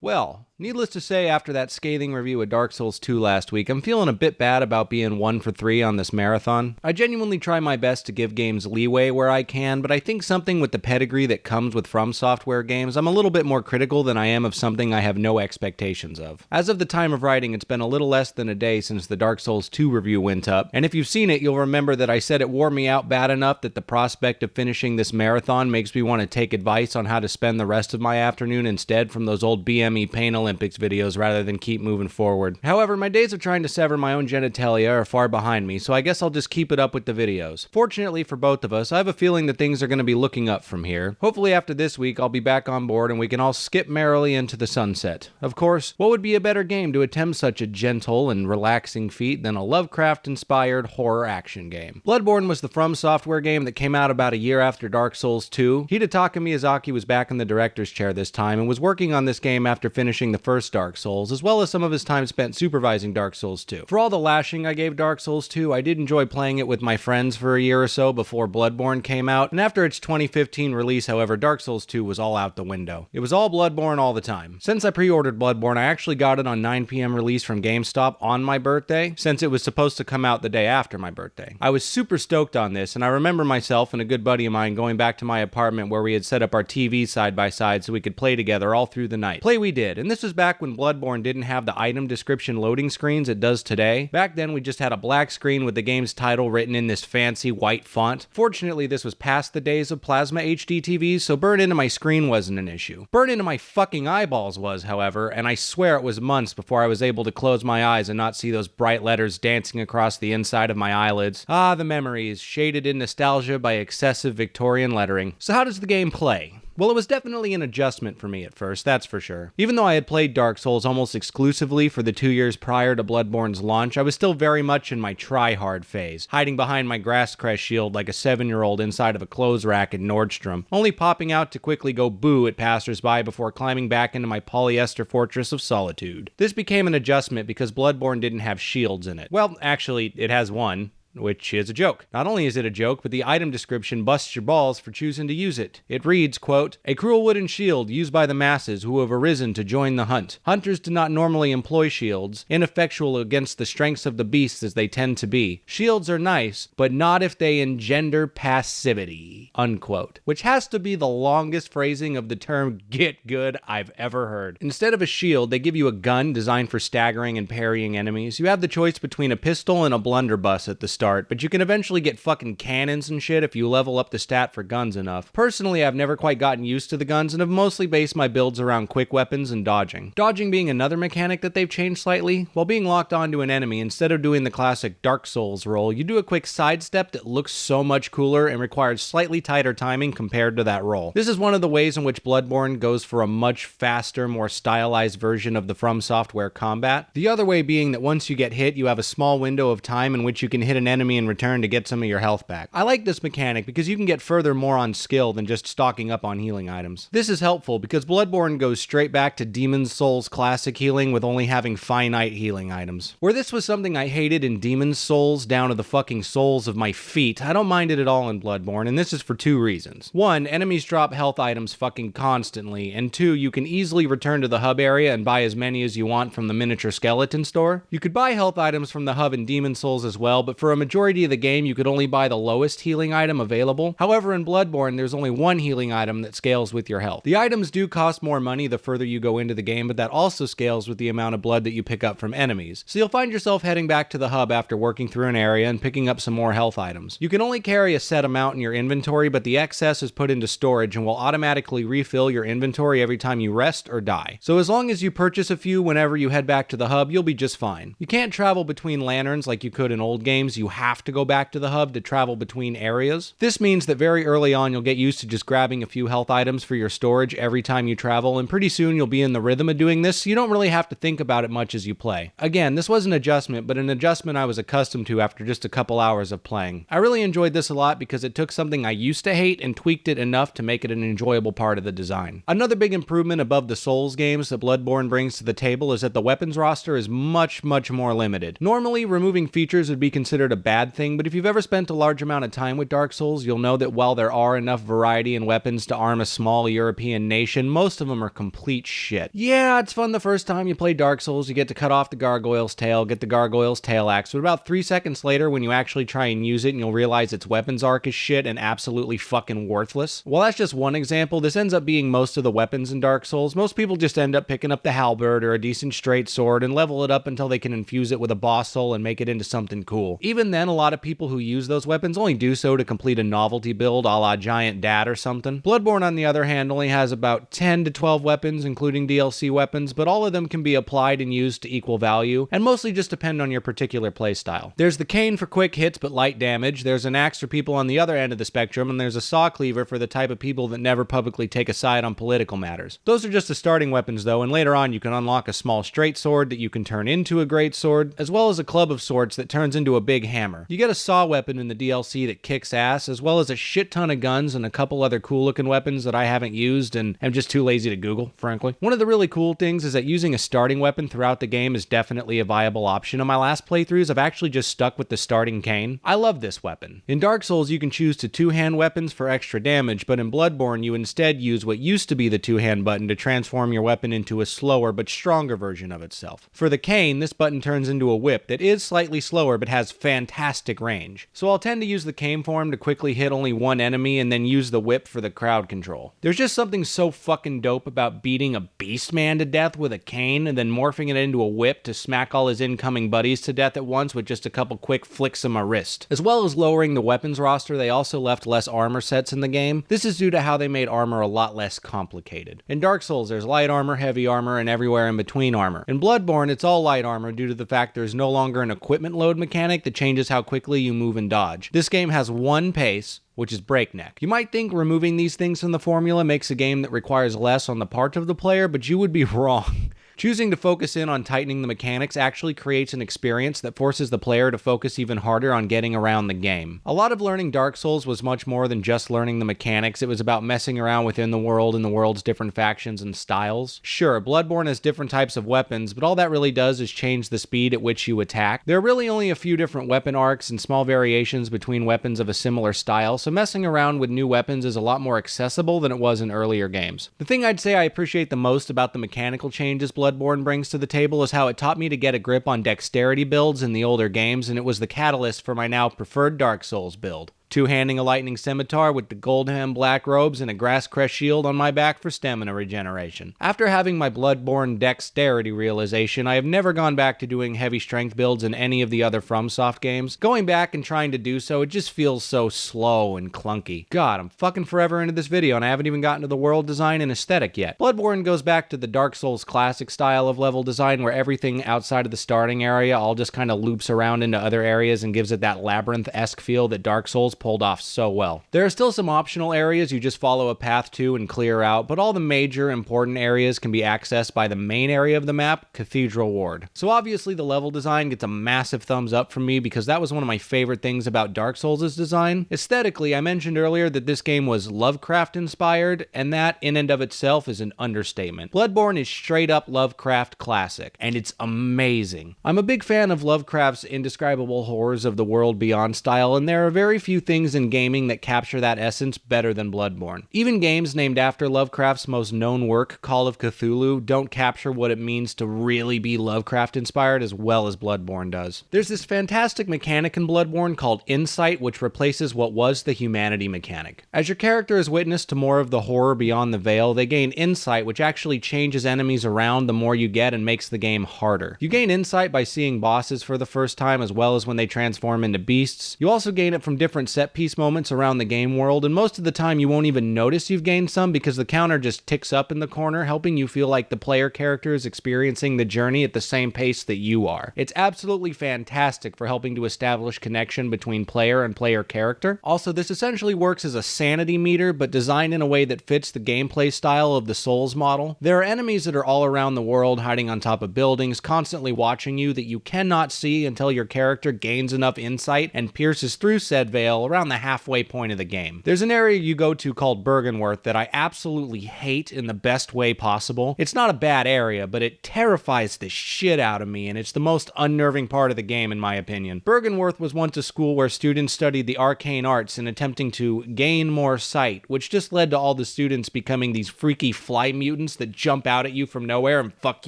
Well, needless to say, after that scathing review of Dark Souls 2 last week, I'm feeling a bit bad about being 1 for 3 on this marathon. I genuinely try my best to give games leeway where I can, but I think something with the pedigree that comes with From Software games, I'm a little bit more critical than I am of something I have no expectations of. As of the time of writing, it's been a little less than a day since the Dark Souls 2 review went up, and if you've seen it, you'll remember that I said it wore me out bad enough that the prospect of finishing this marathon makes me want to take advice on how to spend the rest of my afternoon instead from those old BME Pain Olympics videos rather than keep moving forward. However, my days of trying to sever my own genitalia are far behind me, so I guess I'll just keep it up with the videos. Fortunately for both of us, I have a feeling that things are going to be looking up from here. Hopefully after this week, I'll be back on board and we can all skip merrily into the sunset. Of course, what would be a better game to attempt such a gentle and relaxing feat than a Lovecraft-inspired horror action game? Bloodborne was the From Software game that came out about a year after Dark Souls 2. Hidetaka Miyazaki was back in the director's chair this time and was working on this game after finishing the first Dark Souls, as well as some of his time spent supervising Dark Souls 2. For all the lashing I gave Dark Souls 2, I did enjoy playing it with my friends for a year or so before Bloodborne came out, and after its 2015 release, however, Dark Souls 2 was all out the window. It was all Bloodborne all the time. Since I pre-ordered Bloodborne, I actually got it on 9 p.m. release from GameStop on my birthday, since it was supposed to come out the day after my birthday. I was super stoked on this, and I remember myself and a good buddy of mine going back to my apartment where we had set up our TVs side by side so we could play together all through the night. Play we did, and this was back when Bloodborne didn't have the item description loading screens it does today. Back then, we just had a black screen with the game's title written in this fancy white font. Fortunately, this was past the days of plasma HD TVs, so burn into my screen wasn't an issue. Burn into my fucking eyeballs was, however, and I swear it was months before I was able to close my eyes and not see those bright letters dancing across the inside of my eyelids. Ah, the memories, shaded in nostalgia by excessive Victorian lettering. So how does the game play? Well, it was definitely an adjustment for me at first, that's for sure. Even though I had played Dark Souls almost exclusively for the 2 years prior to Bloodborne's launch, I was still very much in my try-hard phase, hiding behind my grass crest shield like a 7-year-old inside of a clothes rack at Nordstrom, only popping out to quickly go boo at passersby before climbing back into my polyester fortress of solitude. This became an adjustment because Bloodborne didn't have shields in it. Well, actually, it has one, which is a joke. Not only is it a joke, but the item description busts your balls for choosing to use it. It reads, quote, "A cruel wooden shield used by the masses who have arisen to join the hunt. Hunters do not normally employ shields, ineffectual against the strengths of the beasts as they tend to be. Shields are nice, but not if they engender passivity," unquote. Which has to be the longest phrasing of the term get good I've ever heard. Instead of a shield, they give you a gun designed for staggering and parrying enemies. You have the choice between a pistol and a blunderbuss at the start, but you can eventually get fucking cannons and shit if you level up the stat for guns enough. Personally, I've never quite gotten used to the guns and have mostly based my builds around quick weapons and dodging. Dodging being another mechanic that they've changed slightly. While being locked onto an enemy, instead of doing the classic Dark Souls roll, you do a quick sidestep that looks so much cooler and requires slightly tighter timing compared to that roll. This is one of the ways in which Bloodborne goes for a much faster, more stylized version of the From Software combat. The other way being that once you get hit, you have a small window of time in which you can hit an enemy in return to get some of your health back. I like this mechanic because you can get further more on skill than just stocking up on healing items. This is helpful because Bloodborne goes straight back to Demon's Souls classic healing with only having finite healing items. Where this was something I hated in Demon's Souls down to the fucking soles of my feet, I don't mind it at all in Bloodborne, and this is for two reasons. One, enemies drop health items fucking constantly, and two, you can easily return to the hub area and buy as many as you want from the miniature skeleton store. You could buy health items from the hub in Demon's Souls as well, but for a majority of the game, you could only buy the lowest healing item available. However, in Bloodborne, there's only one healing item that scales with your health. The items do cost more money the further you go into the game, but that also scales with the amount of blood that you pick up from enemies. So you'll find yourself heading back to the hub after working through an area and picking up some more health items. You can only carry a set amount in your inventory, but the excess is put into storage and will automatically refill your inventory every time you rest or die. So as long as you purchase a few whenever you head back to the hub, you'll be just fine. You can't travel between lanterns like you could in old games. You have to go back to the hub to travel between areas. This means that very early on you'll get used to just grabbing a few health items for your storage every time you travel, and pretty soon you'll be in the rhythm of doing this, so you don't really have to think about it much as you play. Again, this was an adjustment, but an adjustment I was accustomed to after just a couple hours of playing. I really enjoyed this a lot because it took something I used to hate and tweaked it enough to make it an enjoyable part of the design. Another big improvement above the Souls games that Bloodborne brings to the table is that the weapons roster is much more limited. Normally, removing features would be considered a bad thing, but if you've ever spent a large amount of time with Dark Souls, you'll know that while there are enough variety in weapons to arm a small European nation, most of them are complete shit. Yeah, it's fun the first time you play Dark Souls, you get to cut off the gargoyle's tail, get the gargoyle's tail axe, but about 3 seconds later when you actually try and use it and you'll realize its weapons arc is shit and absolutely fucking worthless. Well, that's just one example. This ends up being most of the weapons in Dark Souls. Most people just end up picking up the halberd or a decent straight sword and level it up until they can infuse it with a boss soul and make it into something cool. Even then, a lot of people who use those weapons only do so to complete a novelty build a la Giant Dad or something. Bloodborne, on the other hand, only has about 10 to 12 weapons, including DLC weapons, but all of them can be applied and used to equal value, and mostly just depend on your particular playstyle. There's the cane for quick hits but light damage, there's an axe for people on the other end of the spectrum, and there's a saw cleaver for the type of people that never publicly take a side on political matters. Those are just the starting weapons though, and later on you can unlock a small straight sword that you can turn into a great sword, as well as a club of swords that turns into a big hammer. You get a saw weapon in the DLC that kicks ass, as well as a shit ton of guns and a couple other cool looking weapons that I haven't used and am just too lazy to Google, frankly. One of the really cool things is that using a starting weapon throughout the game is definitely a viable option. In my last playthroughs, I've actually just stuck with the starting cane. I love this weapon. In Dark Souls, you can choose to two-hand weapons for extra damage, but in Bloodborne, you instead use what used to be the two-hand button to transform your weapon into a slower but stronger version of itself. For the cane, this button turns into a whip that is slightly slower but has fantastic range. So I'll tend to use the cane form to quickly hit only one enemy and then use the whip for the crowd control. There's just something so fucking dope about beating a beast man to death with a cane and then morphing it into a whip to smack all his incoming buddies to death at once with just a couple quick flicks of my wrist. As well as lowering the weapons roster, they also left less armor sets in the game. This is due to how they made armor a lot less complicated. In Dark Souls, there's light armor, heavy armor, and everywhere in between armor. In Bloodborne, it's all light armor due to the fact there's no longer an equipment load mechanic that changes how quickly you move and dodge. This game has one pace, which is breakneck. You might think removing these things from the formula makes a game that requires less on the part of the player, but you would be wrong. Choosing to focus in on tightening the mechanics actually creates an experience that forces the player to focus even harder on getting around the game. A lot of learning Dark Souls was much more than just learning the mechanics. It was about messing around within the world and the world's different factions and styles. Sure, Bloodborne has different types of weapons, but all that really does is change the speed at which you attack. There are really only a few different weapon arcs and small variations between weapons of a similar style, so messing around with new weapons is a lot more accessible than it was in earlier games. The thing I'd say I appreciate the most about the mechanical changes Bloodborne brings to the table is how it taught me to get a grip on dexterity builds in the older games, and it was the catalyst for my now preferred Dark Souls build. Two-handing a lightning scimitar with the gold-hem black robes and a grass-crest shield on my back for stamina regeneration. After having my Bloodborne dexterity realization, I have never gone back to doing heavy strength builds in any of the other FromSoft games. Going back and trying to do so, it just feels so slow and clunky. God, I'm fucking forever into this video and I haven't even gotten to the world design and aesthetic yet. Bloodborne goes back to the Dark Souls classic style of level design where everything outside of the starting area all just kind of loops around into other areas and gives it that labyrinth-esque feel that Dark Souls pulled off so well. There are still some optional areas you just follow a path to and clear out, but all the major important areas can be accessed by the main area of the map, Cathedral Ward. So obviously the level design gets a massive thumbs up from me because that was one of my favorite things about Dark Souls' design. Aesthetically, I mentioned earlier that this game was Lovecraft inspired, and that in and of itself is an understatement. Bloodborne is straight up Lovecraft classic, and it's amazing. I'm a big fan of Lovecraft's indescribable horrors of the world beyond style, and there are very few things in gaming that capture that essence better than Bloodborne. Even games named after Lovecraft's most known work, Call of Cthulhu, don't capture what it means to really be Lovecraft inspired as well as Bloodborne does. There's this fantastic mechanic in Bloodborne called Insight, which replaces what was the humanity mechanic. As your character is witness to more of the horror beyond the veil, they gain Insight, which actually changes enemies around the more you get and makes the game harder. You gain Insight by seeing bosses for the first time as well as when they transform into beasts. You also gain it from different set piece moments around the game world, and most of the time you won't even notice you've gained some because the counter just ticks up in the corner, helping you feel like the player character is experiencing the journey at the same pace that you are. It's absolutely fantastic for helping to establish connection between player and player character. Also, this essentially works as a sanity meter, but designed in a way that fits the gameplay style of the Souls model. There are enemies that are all around the world, hiding on top of buildings, constantly watching you, that you cannot see until your character gains enough insight and pierces through said veil around the halfway point of the game. There's an area you go to called Byrgenwerth that I absolutely hate in the best way possible. It's not a bad area, but it terrifies the shit out of me, and it's the most unnerving part of the game in my opinion. Byrgenwerth was once a school where students studied the arcane arts in attempting to gain more sight, which just led to all the students becoming these freaky fly mutants that jump out at you from nowhere and fuck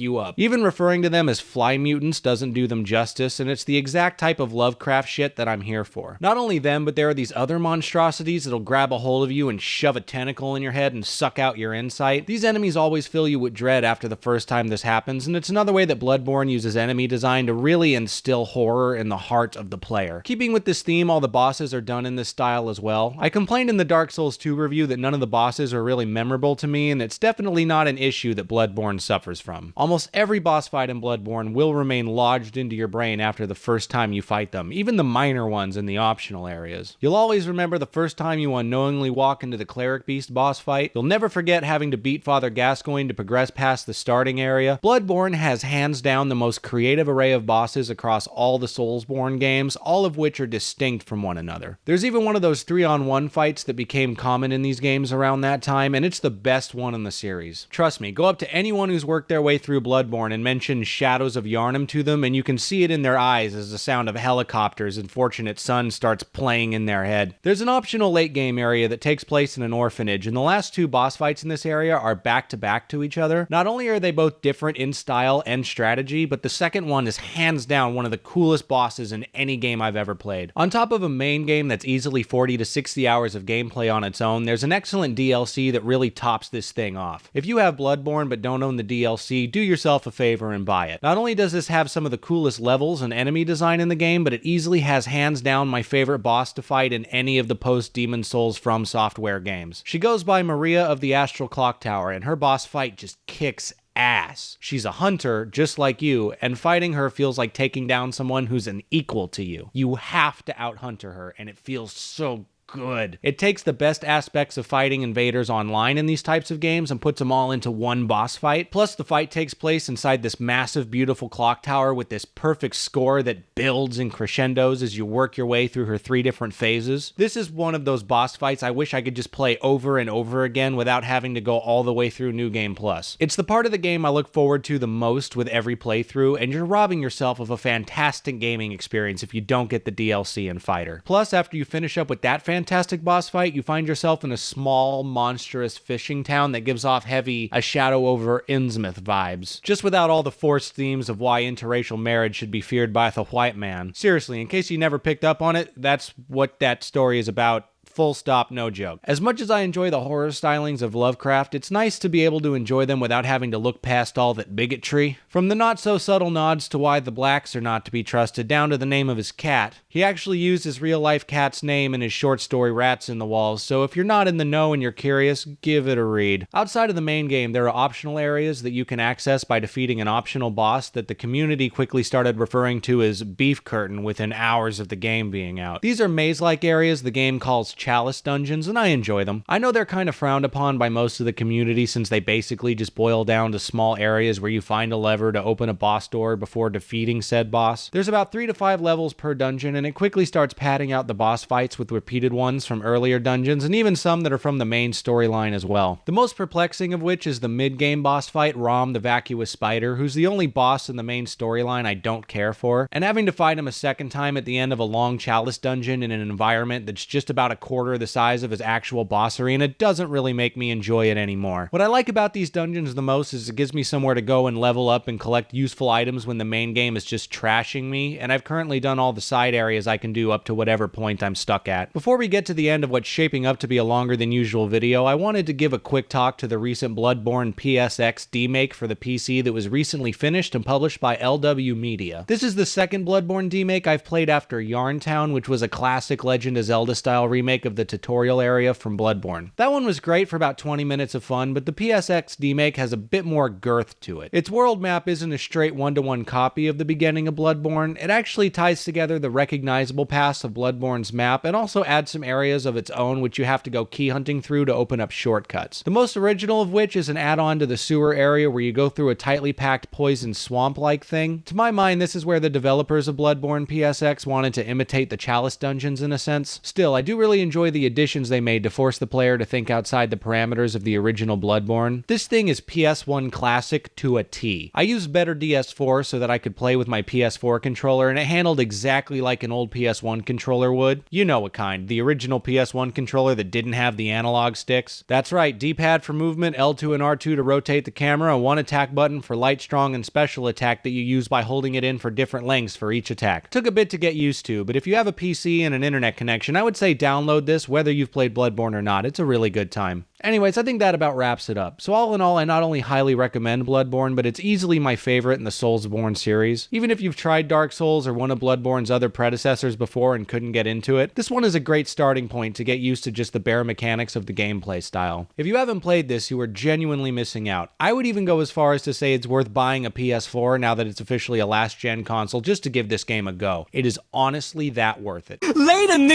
you up. Even referring to them as fly mutants doesn't do them justice, and it's the exact type of Lovecraft shit that I'm here for. Not only them, but there are these other monstrosities that'll grab a hold of you and shove a tentacle in your head and suck out your insight. These enemies always fill you with dread after the first time this happens, and it's another way that Bloodborne uses enemy design to really instill horror in the heart of the player. Keeping with this theme, all the bosses are done in this style as well. I complained in the Dark Souls 2 review that none of the bosses are really memorable to me, and it's definitely not an issue that Bloodborne suffers from. Almost every boss fight in Bloodborne will remain lodged into your brain after the first time you fight them, even the minor ones in the optional areas. You'll always remember the first time you unknowingly walk into the Cleric Beast boss fight. You'll never forget having to beat Father Gascoigne to progress past the starting area. Bloodborne has hands down the most creative array of bosses across all the Soulsborne games, all of which are distinct from one another. There's even one of those 3-on-1 fights that became common in these games around that time, and it's the best one in the series. Trust me, go up to anyone who's worked their way through Bloodborne and mention Shadows of Yharnam to them, and you can see it in their eyes as the sound of helicopters and Fortunate Son starts playing in their head. There's an optional late game area that takes place in an orphanage, and the last two boss fights in this area are back to back to each other. Not only are they both different in style and strategy, but the second one is hands down one of the coolest bosses in any game I've ever played. On top of a main game that's easily 40 to 60 hours of gameplay on its own, there's an excellent DLC that really tops this thing off. If you have Bloodborne but don't own the DLC, do yourself a favor and buy it. Not only does this have some of the coolest levels and enemy design in the game, but it easily has hands down my favorite boss to fight in any of the post-Demon Souls From Software games. She goes by Maria of the Astral Clock Tower, and her boss fight just kicks ass. She's a hunter, just like you, and fighting her feels like taking down someone who's an equal to you. You have to out-hunter her, and it feels so good. It takes the best aspects of fighting invaders online in these types of games and puts them all into one boss fight. Plus, the fight takes place inside this massive, beautiful clock tower with this perfect score that builds in crescendos as you work your way through her 3 different phases. This is one of those boss fights I wish I could just play over and over again without having to go all the way through New Game Plus. It's the part of the game I look forward to the most with every playthrough, and you're robbing yourself of a fantastic gaming experience if you don't get the DLC in Fighter. Plus, after you finish up with that fantastic boss fight, you find yourself in a small, monstrous fishing town that gives off heavy A Shadow over Innsmouth vibes, just without all the forced themes of why interracial marriage should be feared by the white man. Seriously, in case you never picked up on it, that's what that story is about. Full stop, no joke. As much as I enjoy the horror stylings of Lovecraft, it's nice to be able to enjoy them without having to look past all that bigotry. From the not-so-subtle nods to why the blacks are not to be trusted, down to the name of his cat. He actually used his real-life cat's name in his short story Rats in the Walls, so if you're not in the know and you're curious, give it a read. Outside of the main game, there are optional areas that you can access by defeating an optional boss that the community quickly started referring to as Beef Curtain within hours of the game being out. These are maze-like areas the game calls Chalice Dungeons, and I enjoy them. I know they're kind of frowned upon by most of the community since they basically just boil down to small areas where you find a lever to open a boss door before defeating said boss. There's about 3 to 5 levels per dungeon, and it quickly starts padding out the boss fights with repeated ones from earlier dungeons, and even some that are from the main storyline as well. The most perplexing of which is the mid-game boss fight, Rom the Vacuous Spider, who's the only boss in the main storyline I don't care for, and having to fight him a second time at the end of a long Chalice dungeon in an environment that's just about a quarter the size of his actual boss arena doesn't really make me enjoy it anymore. What I like about these dungeons the most is it gives me somewhere to go and level up and collect useful items when the main game is just trashing me, and I've currently done all the side areas I can do up to whatever point I'm stuck at. Before we get to the end of what's shaping up to be a longer than usual video, I wanted to give a quick talk to the recent Bloodborne PSX demake for the PC that was recently finished and published by LW Media. This is the second Bloodborne demake I've played after Yarntown, which was a classic Legend of Zelda style remake remake of the tutorial area from Bloodborne. That one was great for about 20 minutes of fun, but the PSX demake has a bit more girth to it. Its world map isn't a straight one-to-one copy of the beginning of Bloodborne. It actually ties together the recognizable paths of Bloodborne's map and also adds some areas of its own which you have to go key hunting through to open up shortcuts. The most original of which is an add-on to the sewer area where you go through a tightly packed poison swamp-like thing. To my mind, this is where the developers of Bloodborne PSX wanted to imitate the Chalice Dungeons in a sense. Still, I do really enjoy the additions they made to force the player to think outside the parameters of the original Bloodborne. This thing is PS1 classic to a T. I used better DS4 so that I could play with my PS4 controller, and it handled exactly like an old PS1 controller would. You know what kind, the original PS1 controller that didn't have the analog sticks. That's right, D-pad for movement, L2 and R2 to rotate the camera, and one attack button for light, strong, and special attack that you use by holding it in for different lengths for each attack. Took a bit to get used to, but if you have a PC and an internet connection, I would say download this whether you've played Bloodborne or not. It's a really good time. Anyways, I think that about wraps it up. So all in all, I not only highly recommend Bloodborne, but it's easily my favorite in the Soulsborne series. Even if you've tried Dark Souls or one of Bloodborne's other predecessors before and couldn't get into it, this one is a great starting point to get used to just the bare mechanics of the gameplay style. If you haven't played this, you are genuinely missing out. I would even go as far as to say it's worth buying a PS4 now that it's officially a last-gen console just to give this game a go. It is honestly that worth it.